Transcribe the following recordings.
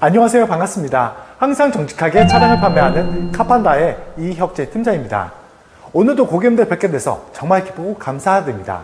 안녕하세요. 반갑습니다. 항상 정직하게 차량을 판매하는 카판다의 이혁재 팀장입니다. 오늘도 고객님들 뵙게 돼서 정말 기쁘고 감사드립니다.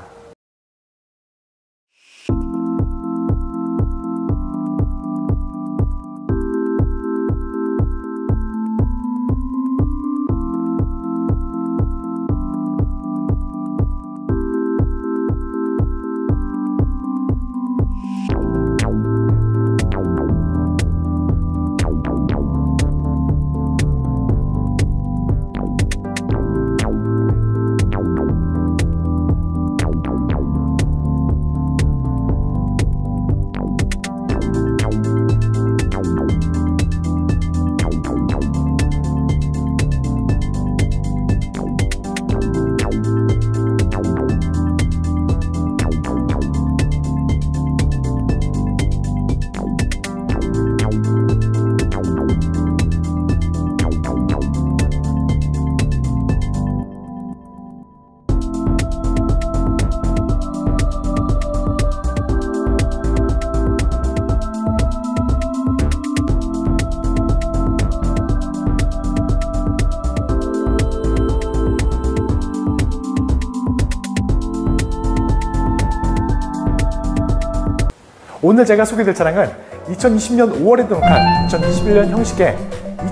오늘 제가 소개드릴 차량은 2020년 5월에 등록한 2021년 형식의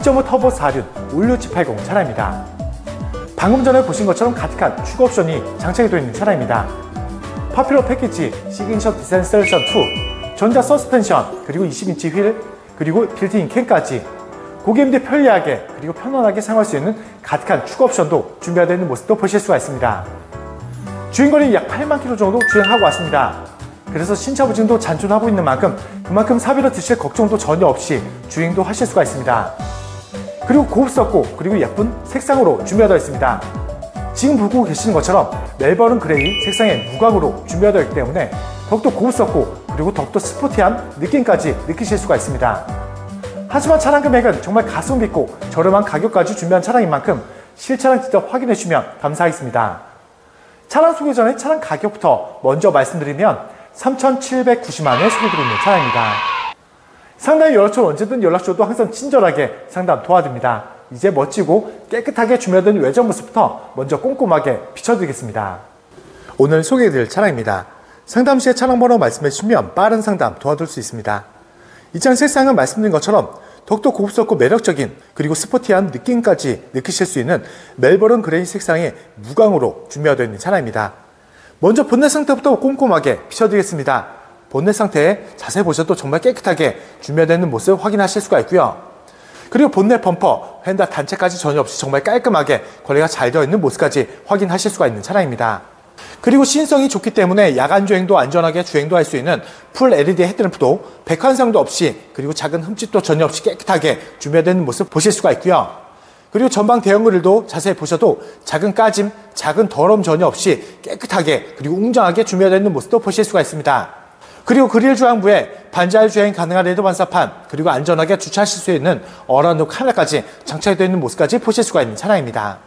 2.5 터보 4륜 올류 G80 차량입니다. 방금 전에 보신 것처럼 가득한 추가 옵션이 장착이 되어 있는 차량입니다. 파퓰러 패키지, 시그니처 디자인 셀렉션 2, 전자 서스펜션, 그리고 20인치 휠, 그리고 빌트인 캠까지 고객님들 편리하게 그리고 편안하게 사용할 수 있는 가득한 추가 옵션도 준비되어 있는 모습도 보실 수가 있습니다. 주행거리 약 8만 km 정도 주행하고 왔습니다. 그래서 신차 보증도 잔존하고 있는 만큼 그만큼 사비로 드실 걱정도 전혀 없이 주행도 하실 수가 있습니다. 그리고 고급스럽고 그리고 예쁜 색상으로 준비되어 있습니다. 지금 보고 계시는 것처럼 멜버른 그레이 색상의 무광으로 준비되어 있기 때문에 더욱더 고급스럽고 그리고 더욱더 스포티한 느낌까지 느끼실 수가 있습니다. 하지만 차량 금액은 정말 가성 비 있고 저렴한 가격까지 준비한 차량인 만큼 실차량 직접 확인해 주시면 감사하겠습니다. 차량 소개 전에 차량 가격부터 먼저 말씀드리면 3,790만 원에 소개드리는 차량입니다. 상담 연락처 언제든 연락 줘도 항상 친절하게 상담 도와드립니다. 이제 멋지고 깨끗하게 준비된 외장 모습부터 먼저 꼼꼼하게 비춰드리겠습니다. 오늘 소개해드릴 차량입니다. 상담 시에 차량 번호 말씀해 주시면 빠른 상담 도와드릴 수 있습니다. 이 차량 색상은 말씀드린 것처럼 더욱더 고급스럽고 매력적인 그리고 스포티한 느낌까지 느끼실 수 있는 멜버른 그레이 색상의 무광으로 준비되어 있는 차량입니다. 먼저 본넷 상태부터 꼼꼼하게 비춰드리겠습니다. 본넷 상태에 자세히 보셔도 정말 깨끗하게 준비되어 있는 모습 확인하실 수가 있고요. 그리고 본넷 범퍼, 휀다 단체까지 전혀 없이 정말 깔끔하게 관리가 잘 되어 있는 모습까지 확인하실 수가 있는 차량입니다. 그리고 시인성이 좋기 때문에 야간 주행도 안전하게 주행도 할 수 있는 풀 LED 헤드램프도 백환상도 없이 그리고 작은 흠집도 전혀 없이 깨끗하게 준비되어 있는 모습 보실 수가 있고요. 그리고 전방 대형 그릴도 자세히 보셔도 작은 까짐, 작은 더러움 전혀 없이 깨끗하게 그리고 웅장하게 준비되어 있는 모습도 보실 수가 있습니다. 그리고 그릴 주행부에 반자율 주행 가능한 레드 반사판, 그리고 안전하게 주차하실 수 있는 어라운드 카메라까지 장착되어 있는 모습까지 보실 수가 있는 차량입니다.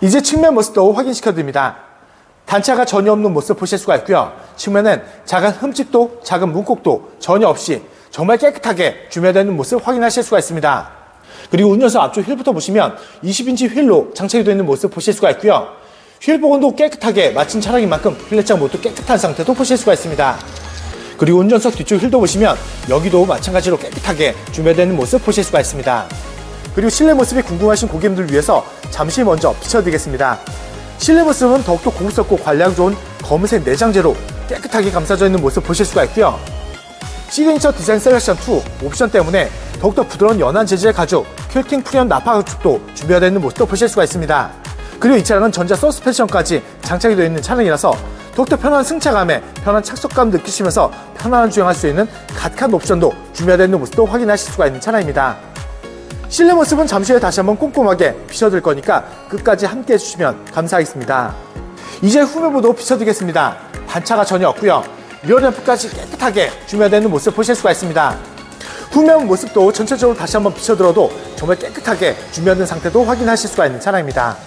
이제 측면 모습도 확인시켜 드립니다. 단차가 전혀 없는 모습 보실 수가 있고요. 측면엔 작은 흠집도 작은 문콕도 전혀 없이 정말 깨끗하게 준비되어 있는 모습 확인하실 수가 있습니다. 그리고 운전석 앞쪽 휠부터 보시면 20인치 휠로 장착이 되어 있는 모습 보실 수가 있고요. 휠 복원도 깨끗하게 마친 차량인 만큼 휠렛장 모두 깨끗한 상태도 보실 수가 있습니다. 그리고 운전석 뒤쪽 휠도 보시면 여기도 마찬가지로 깨끗하게 준비되어 있는 모습 보실 수가 있습니다. 그리고 실내 모습이 궁금하신 고객님들 위해서 잠시 먼저 비춰드리겠습니다. 실내 모습은 더욱더 고급스럽고 관리하기 좋은 검은색 내장재로 깨끗하게 감싸져 있는 모습 보실 수가 있고요. 시그니처 디자인 셀렉션 2 옵션 때문에 더욱더 부드러운 연한 재질의 가죽, 퀼팅 프리온 나파 가죽도 준비되어 있는 모습도 보실 수가 있습니다. 그리고 이 차량은 전자 서스펜션까지 장착이 되어 있는 차량이라서 더욱더 편안한 승차감에 편한 착석감 느끼시면서 편안한 주행할 수 있는 가득한 옵션도 준비되어 있는 모습도 확인하실 수가 있는 차량입니다. 실내 모습은 잠시 후에 다시 한번 꼼꼼하게 비춰드릴 거니까 끝까지 함께 해주시면 감사하겠습니다. 이제 후면부도 비춰드리겠습니다. 단차가 전혀 없고요. 리어램프까지 깨끗하게 준비되어 있는 모습 보실 수가 있습니다. 후면 모습도 전체적으로 다시 한번 비춰들어도 정말 깨끗하게 준비된 상태도 확인하실 수가 있는 차량입니다.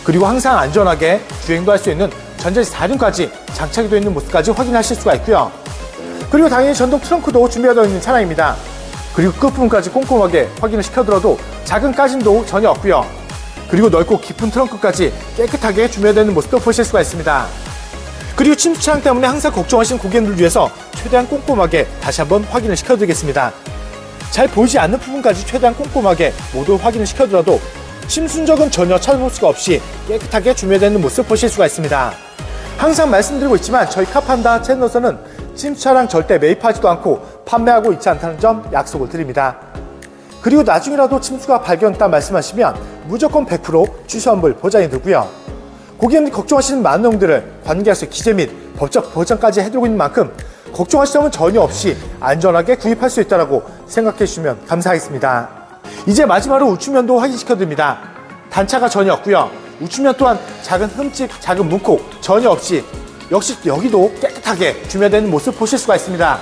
그리고 항상 안전하게 주행도 할 수 있는 전자식 4륜까지 장착이 되어 있는 모습까지 확인하실 수가 있고요. 그리고 당연히 전동 트렁크도 준비되어 있는 차량입니다. 그리고 끝부분까지 꼼꼼하게 확인을 시켜들어도 작은 까짐도 전혀 없고요. 그리고 넓고 깊은 트렁크까지 깨끗하게 준비되는 모습도 보실 수가 있습니다. 그리고 침수 차량 때문에 항상 걱정하신 고객님들 위해서 최대한 꼼꼼하게 다시 한번 확인을 시켜드리겠습니다. 잘 보이지 않는 부분까지 최대한 꼼꼼하게 모두 확인을 시켜드려도 침수 흔적은 전혀 찾아볼 수가 없이 깨끗하게 준비되는 모습 보실 수가 있습니다. 항상 말씀드리고 있지만 저희 카판다 채널에서는 침수 차량 절대 매입하지도 않고 판매하고 있지 않다는 점 약속을 드립니다. 그리고 나중이라도 침수가 발견됐다 말씀하시면 무조건 100% 취소환불 보장이 되고요. 고객님들이 걱정하시는 많은 내용들을 관계자의 기재 및 법적 보장까지 해드리고 있는 만큼 걱정하실 점은 전혀 없이 안전하게 구입할 수 있다고 생각해 주시면 감사하겠습니다. 이제 마지막으로 우측면도 확인시켜드립니다. 단차가 전혀 없고요. 우측면 또한 작은 흠집, 작은 문콕 전혀 없이 역시 여기도 깨끗하게 준비되는 모습 보실 수가 있습니다.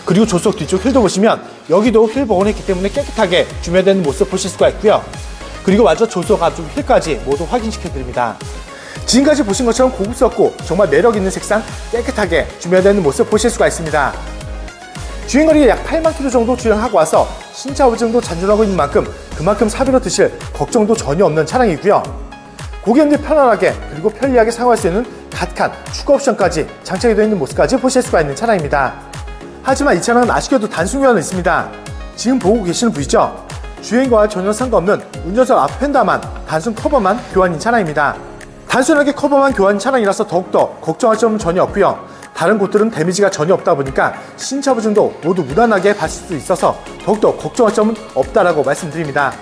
그리고 조수석 뒤쪽 휠도 보시면 여기도 휠 복원했기 때문에 깨끗하게 준비되는 모습 보실 수가 있고요. 그리고 마저 조수석 앞쪽 휠까지 모두 확인시켜드립니다. 지금까지 보신 것처럼 고급스럽고 정말 매력있는 색상 깨끗하게 준비되는 모습 보실 수가 있습니다. 주행거리 약 8만 km 정도 주행하고 와서 신차 보증도 잔존하고 있는 만큼 그만큼 사비로 드실 걱정도 전혀 없는 차량이고요. 고객님들이 편안하게 그리고 편리하게 사용할 수 있는 가득한 추가 옵션까지 장착이 되어 있는 모습까지 보실 수가 있는 차량입니다. 하지만 이 차량은 아쉽게도 단순 교환은 있습니다. 지금 보고 계시는 부위죠? 주행과 전혀 상관없는 운전석 앞 휀다만 단순 커버만 교환인 차량입니다. 단순하게 커버만 교환 차량이라서 더욱더 걱정할 점은 전혀 없고요. 다른 곳들은 데미지가 전혀 없다 보니까 신차 보증도 모두 무난하게 받을 수 있어서 더욱더 걱정할 점은 없다라고 말씀드립니다.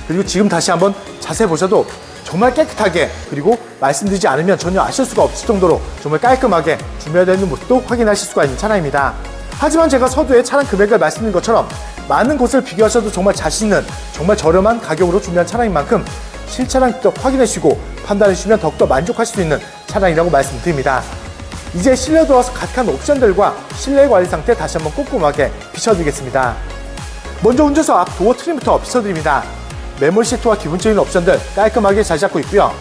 그리고 지금 다시 한번 자세히 보셔도 정말 깨끗하게 그리고 말씀드리지 않으면 전혀 아실 수가 없을 정도로 정말 깔끔하게 준비되어 있는 모습도 확인하실 수가 있는 차량입니다. 하지만 제가 서두에 차량 금액을 말씀드린 것처럼 많은 곳을 비교하셔도 정말 자신 있는 정말 저렴한 가격으로 준비한 차량인 만큼 실차량 직접 확인해 주시고 판단해 주시면 더욱더 만족하실 수 있는 차량이라고 말씀드립니다. 이제 실내 들어와서 가득한 옵션들과 실내 관리 상태 다시 한번 꼼꼼하게 비춰드리겠습니다. 먼저 운전석 앞 도어 트림부터 비춰드립니다. 메모리 시트와 기본적인 옵션들 깔끔하게 잘 잡고 있고요.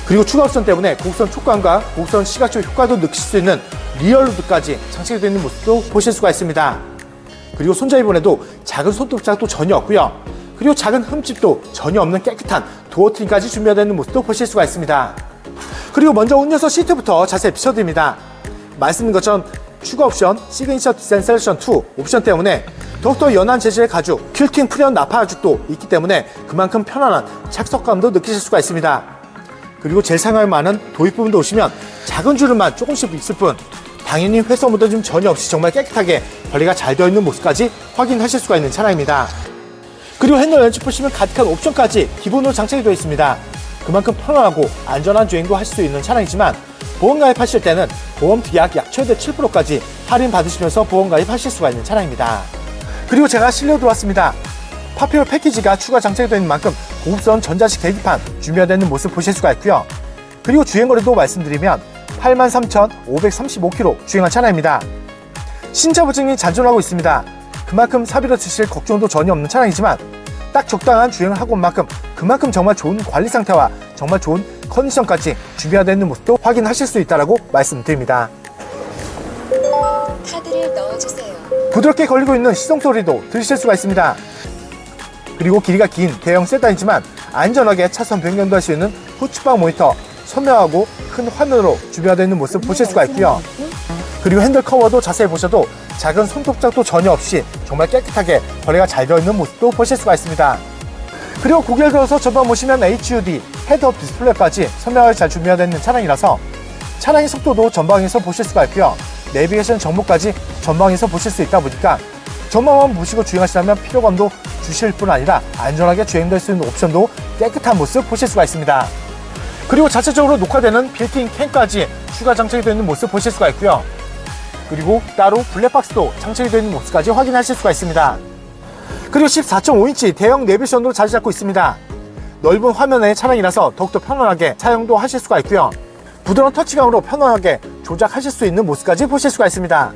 그리고 추가 옵션 때문에 고급선 촉감과 고급선 시각적 효과도 느끼실 수 있는 리얼루드까지 장착이 되어 있는 모습도 보실 수가 있습니다. 그리고 손잡이 부분에도 작은 손톱자국도 전혀 없고요. 그리고 작은 흠집도 전혀 없는 깨끗한 도어 트림까지 준비되어 있는 모습도 보실 수가 있습니다. 그리고 먼저 운전석 시트부터 자세히 비춰드립니다. 말씀드린 것처럼 추가 옵션 시그니처 디자인 셀렉션 2 옵션 때문에 더욱더 연한 재질의 가죽 퀼팅 프리온 나파 가죽도 있기 때문에 그만큼 편안한 착석감도 느끼실 수가 있습니다. 그리고 제일 사용할 많은 도입 부분도 오시면 작은 주름만 조금씩 있을 뿐 당연히 회수 묻어 좀 전혀 없이 정말 깨끗하게 관리가 잘 되어 있는 모습까지 확인하실 수가 있는 차량입니다. 그리고 핸들 렌치 보시면 가득한 옵션까지 기본으로 장착이 되어 있습니다. 그만큼 편안하고 안전한 주행도 하실 수 있는 차량이지만 보험 가입하실 때는 보험 특약 약 최대 7%까지 할인 받으시면서 보험 가입하실 수가 있는 차량입니다. 그리고 제가 실내로 들어왔습니다. 파피올 패키지가 추가 장착이 되는 만큼 고급스러운 전자식 계기판 준비되어 모습 보실 수가 있고요. 그리고 주행거리도 말씀드리면 83,535km 주행한 차량입니다. 신차 보증이 잔존하고 있습니다. 그만큼 사비로 드실 걱정도 전혀 없는 차량이지만 딱 적당한 주행을 하고 온 만큼 그만큼 정말 좋은 관리 상태와 정말 좋은 컨디션까지 준비되어 있는 모습도 확인하실 수 있다고 말씀드립니다. 카드를 넣어주세요. 부드럽게 걸리고 있는 시동 소리도 들으실 수가 있습니다. 그리고 길이가 긴 대형 세단이지만 안전하게 차선 변경도 할 수 있는 후측방 모니터, 선명하고 큰 화면으로 준비되어 있는 모습 보실 수가 있고요. 그리고 핸들 커버도 자세히 보셔도 작은 손톱작도 전혀 없이 정말 깨끗하게 거래가 잘 되어 있는 모습도 보실 수가 있습니다. 그리고 고개를 들어서 전방 보시면 HUD, 헤드업 디스플레이까지 선명하게 잘 준비되어 있는 차량이라서 차량의 속도도 전방에서 보실 수가 있고요. 내비게이션 정보까지 전방에서 보실 수 있다 보니까 전방만 보시고 주행하시려면 피로감도 주실 뿐 아니라 안전하게 주행될 수 있는 옵션도 깨끗한 모습 보실 수가 있습니다. 그리고 자체적으로 녹화되는 빌트인 캠까지 추가 장착이 되어 있는 모습 보실 수가 있고요. 그리고 따로 블랙박스도 장착이 되어 있는 모습까지 확인하실 수가 있습니다. 그리고 14.5인치 대형 내비게이션도 자리 잡고 있습니다. 넓은 화면의 차량이라서 더욱더 편안하게 사용도 하실 수가 있고요. 부드러운 터치감으로 편안하게 조작하실 수 있는 모습까지 보실 수가 있습니다.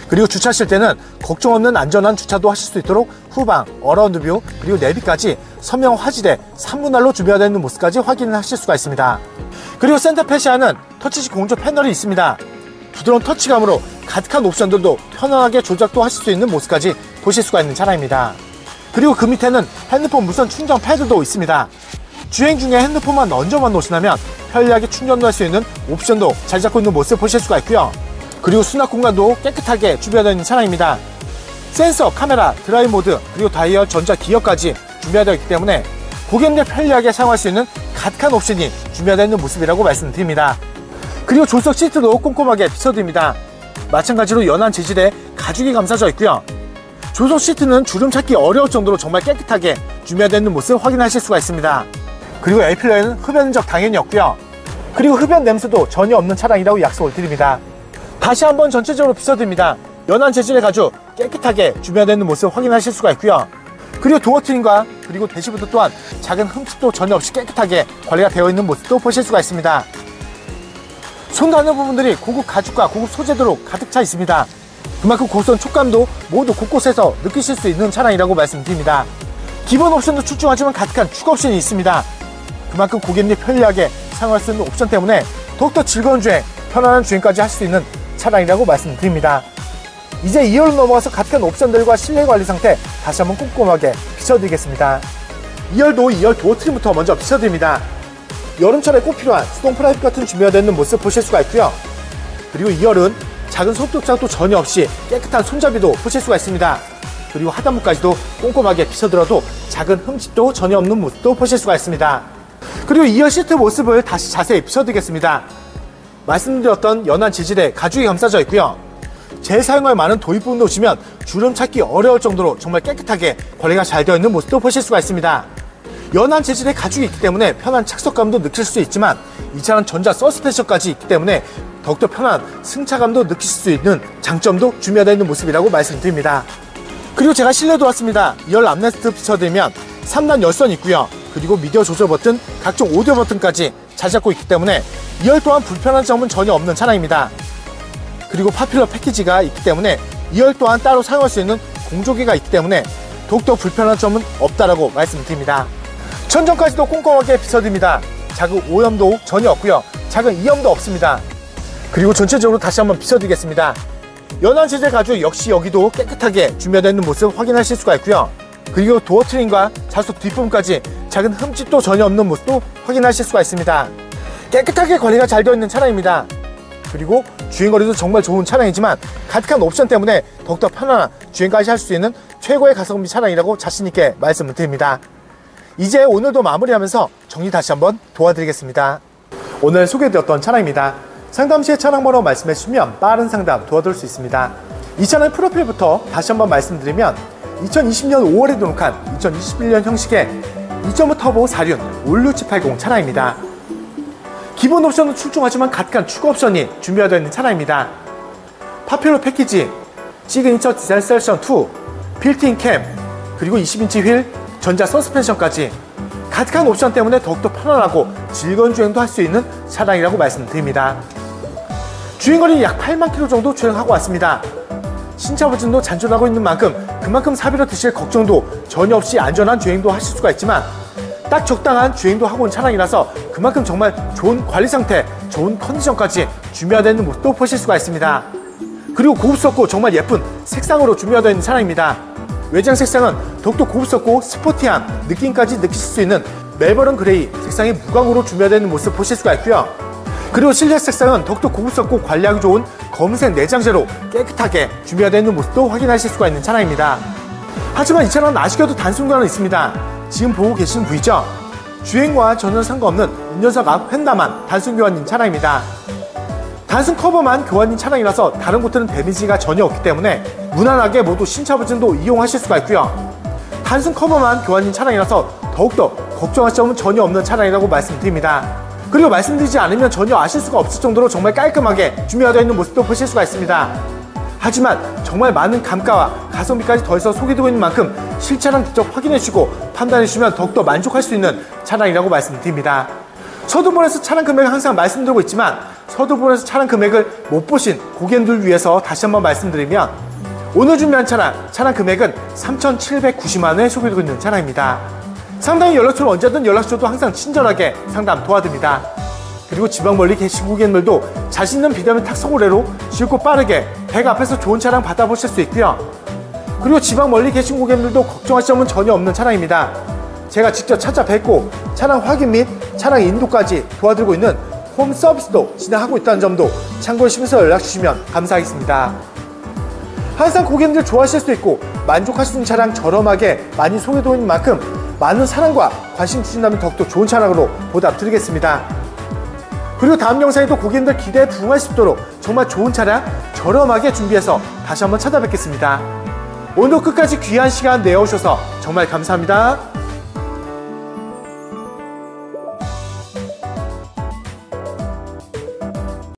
그리고 주차하실 때는 걱정 없는 안전한 주차도 하실 수 있도록 후방, 어라운드 뷰, 그리고 내비까지 선명 화질의 3분할로 준비되어 있는 모습까지 확인하실 수가 있습니다. 그리고 센터페시아는 터치식 공조 패널이 있습니다. 부드러운 터치감으로 가득한 옵션들도 편안하게 조작도 하실 수 있는 모습까지 보실 수가 있는 차량입니다. 그리고 그 밑에는 핸드폰 무선 충전 패드도 있습니다. 주행 중에 핸드폰만 얹어만 놓으시면 편리하게 충전도 할 수 있는 옵션도 잘 잡고 있는 모습을 보실 수가 있고요. 그리고 수납 공간도 깨끗하게 준비되어 있는 차량입니다. 센서, 카메라, 드라이브 모드, 그리고 다이얼, 전자, 기어까지 준비되어 있기 때문에 고객님들 편리하게 사용할 수 있는 가득한 옵션이 준비되어 있는 모습이라고 말씀드립니다. 그리고 조수석 시트도 꼼꼼하게 비춰드립니다. 마찬가지로 연한 재질의 가죽이 감싸져 있고요. 조수석 시트는 주름 찾기 어려울 정도로 정말 깨끗하게 준비되어 있는 모습을 확인하실 수가 있습니다. 그리고 A필러에는 흡연 흔적 당연히 없고요. 그리고 흡연 냄새도 전혀 없는 차량이라고 약속을 드립니다. 다시 한번 전체적으로 비춰드립니다. 연한 재질의 가죽 깨끗하게 준비되어 있는 모습을 확인하실 수가 있고요. 그리고 도어 트림과 그리고 대시보드 또한 작은 흠집도 전혀 없이 깨끗하게 관리가 되어 있는 모습도 보실 수가 있습니다. 손 닿는 부분들이 고급 가죽과 고급 소재들로 가득 차 있습니다. 그만큼 고소한 촉감도 모두 곳곳에서 느끼실 수 있는 차량이라고 말씀드립니다. 기본 옵션도 출중하지만 가득한 추가 옵션이 있습니다. 그만큼 고객님이 편리하게 사용할 수 있는 옵션 때문에 더욱더 즐거운 주행, 편안한 주행까지 할 수 있는 차량이라고 말씀드립니다. 이제 2열로 넘어가서 가득한 옵션들과 실내 관리 상태 다시 한번 꼼꼼하게 비춰드리겠습니다. 2열도 2열 도어 트림부터 먼저 비춰드립니다. 여름철에 꼭 필요한 수동 프라이빗 같은 준비가 되는 모습 보실 수가 있고요. 그리고 2열은 작은 손톱장도 전혀 없이 깨끗한 손잡이도 보실 수가 있습니다. 그리고 하단부까지도 꼼꼼하게 비춰들어도 작은 흠집도 전혀 없는 모습도 보실 수가 있습니다. 그리고 2열 시트 모습을 다시 자세히 비춰드리겠습니다. 말씀드렸던 연한 재질의 가죽이 감싸져 있고요. 재사용할 많은 도입부분도 보시면 주름 찾기 어려울 정도로 정말 깨끗하게 관리가 잘 되어 있는 모습도 보실 수가 있습니다. 연한 재질의 가죽이 있기 때문에 편한 착석감도 느낄 수 있지만 이 차는 전자 서스펜션까지 있기 때문에 더욱더 편한 승차감도 느끼실 수 있는 장점도 준비되어 있는 모습이라고 말씀드립니다. 그리고 제가 실내도 왔습니다. 2열 암레스트 비춰드리면 3단 열선이 있고요. 그리고 미디어 조절 버튼, 각종 오디오 버튼까지 잘 잡고 있기 때문에 2열 또한 불편한 점은 전혀 없는 차량입니다. 그리고 파퓰러 패키지가 있기 때문에 2열 또한 따로 사용할 수 있는 공조기가 있기 때문에 더욱더 불편한 점은 없다라고 말씀드립니다. 천정까지도 꼼꼼하게 비춰드립니다. 작은 오염도 전혀 없고요. 작은 이염도 없습니다. 그리고 전체적으로 다시 한번 비춰드리겠습니다. 연한 재질 가죽 역시 여기도 깨끗하게 준비되어 있는 모습 확인하실 수가 있고요. 그리고 도어 트림과 좌석 뒷부분까지 작은 흠집도 전혀 없는 모습도 확인하실 수가 있습니다. 깨끗하게 관리가 잘 되어 있는 차량입니다. 그리고 주행거리도 정말 좋은 차량이지만 가득한 옵션 때문에 더욱더 편안한 주행까지 할 수 있는 최고의 가성비 차량이라고 자신있게 말씀을 드립니다. 이제 오늘도 마무리하면서 정리 다시 한번 도와드리겠습니다. 오늘 소개해드렸던 차량입니다. 상담 시에 차량 번호 말씀해 주시면 빠른 상담 도와드릴 수 있습니다. 이 차량 프로필부터 다시 한번 말씀드리면 2020년 5월에 등록한 2021년 형식의 2.5 터보 4륜 올류780 차량입니다. 기본 옵션은 출중하지만 가득한 추가 옵션이 준비되어 있는 차량입니다. 파퓰러 패키지, 시그니처 디자인 셀렉션 2, 빌트인 캠, 그리고 20인치 휠, 전자 서스펜션까지 가득한 옵션 때문에 더욱더 편안하고 즐거운 주행도 할 수 있는 차량이라고 말씀드립니다. 주행거리 약 8만 km 정도 주행하고 왔습니다. 신차 버전도 잔존하고 있는 만큼 그만큼 사비로 드실 걱정도 전혀 없이 안전한 주행도 하실 수가 있지만 딱 적당한 주행도 하고 온 차량이라서 그만큼 정말 좋은 관리 상태, 좋은 컨디션까지 준비되어 있는 모습도 보실 수가 있습니다. 그리고 고급스럽고 정말 예쁜 색상으로 준비되어 있는 차량입니다. 외장 색상은 더욱더 고급스럽고 스포티한 느낌까지 느끼실 수 있는 멜버른 그레이 색상의 무광으로 준비되어 있는 모습 보실 수가 있고요. 그리고 실내 색상은 더욱더 고급스럽고 관리하기 좋은 검은색 내장재로 깨끗하게 준비되어 있는 모습도 확인하실 수가 있는 차량입니다. 하지만 이 차량은 아쉽게도 단순 교환은 있습니다. 지금 보고 계시는 부위죠? 주행과 전혀 상관없는 운전석 앞 휀다만 단순 교환인 차량입니다. 단순 커버만 교환인 차량이라서 다른 곳들은 데미지가 전혀 없기 때문에 무난하게 모두 신차 버전도 이용하실 수가 있고요. 단순 커버만 교환인 차량이라서 더욱더 걱정할 점은 전혀 없는 차량이라고 말씀드립니다. 그리고 말씀드리지 않으면 전혀 아실 수가 없을 정도로 정말 깔끔하게 준비되어 있는 모습도 보실 수가 있습니다. 하지만 정말 많은 감가와 가성비까지 더해서 소개되고 있는 만큼 실차량 직접 확인해 주시고 판단해 주시면 더욱더 만족할 수 있는 차량이라고 말씀드립니다. 서두본에서 차량 금액을 항상 말씀드리고 있지만 서두본에서 차량 금액을 못 보신 고객님들 위해서 다시 한번 말씀드리면 오늘 준비한 차량 금액은 3,790만원에 소개되고 있는 차량입니다. 상담이 연락처로 언제든 연락 주셔도 항상 친절하게 상담 도와드립니다. 그리고 지방 멀리 계신 고객님들도 자신 있는 비대면 탁송거래로 쉽고 빠르게 100 앞에서 좋은 차량 받아보실 수 있고요. 그리고 지방 멀리 계신 고객님들도 걱정하실 점은 전혀 없는 차량입니다. 제가 직접 찾아뵙고 차량 확인 및 차량 인도까지 도와드리고 있는 홈 서비스도 진행하고 있다는 점도 참고하시면서 연락주시면 감사하겠습니다. 항상 고객님들 좋아하실 수 있고 만족하실 수 있는 차량 저렴하게 많이 소개되고 있는 만큼 많은 사랑과 관심 주신다면 더욱더 좋은 차량으로 보답드리겠습니다. 그리고 다음 영상에도 고객님들 기대에 부응할 수 있도록 정말 좋은 차량 저렴하게 준비해서 다시 한번 찾아뵙겠습니다. 오늘도 끝까지 귀한 시간 내어주셔서 정말 감사합니다.